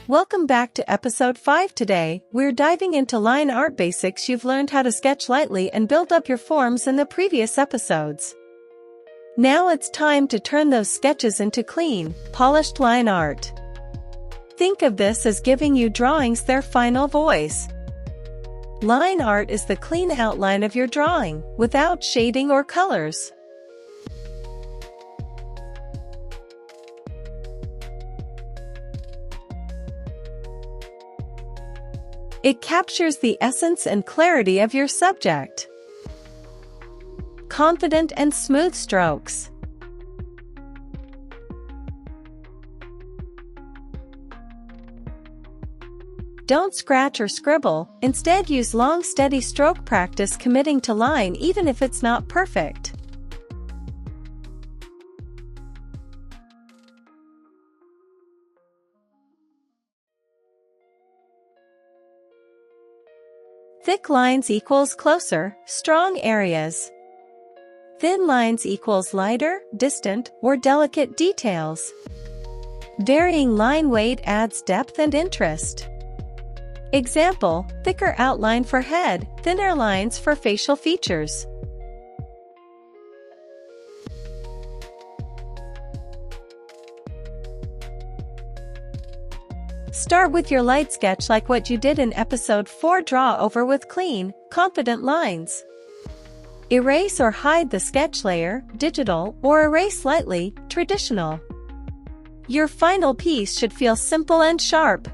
Welcome back to episode 5 today. We're diving into line art basics. You've learned how to sketch lightly and build up your forms in the previous episodes. Now it's time to turn those sketches into clean, polished line art. Think of this as giving you drawings their final voice. Line art is the clean outline of your drawing, without shading or colors. It captures the essence and clarity of your subject. Confident and smooth strokes. Don't scratch or scribble, instead use long steady stroke practice, committing to line even if it's not perfect. Thick lines equals closer, strong areas. Thin lines equals lighter, distant, or delicate details. Varying line weight adds depth and interest. Example, thicker outline for head, thinner lines for facial features. Start with your light sketch like what you did in episode 4. Draw over with clean, confident lines. Erase or hide the sketch layer, digital, or erase lightly, traditional. Your final piece should feel simple and sharp.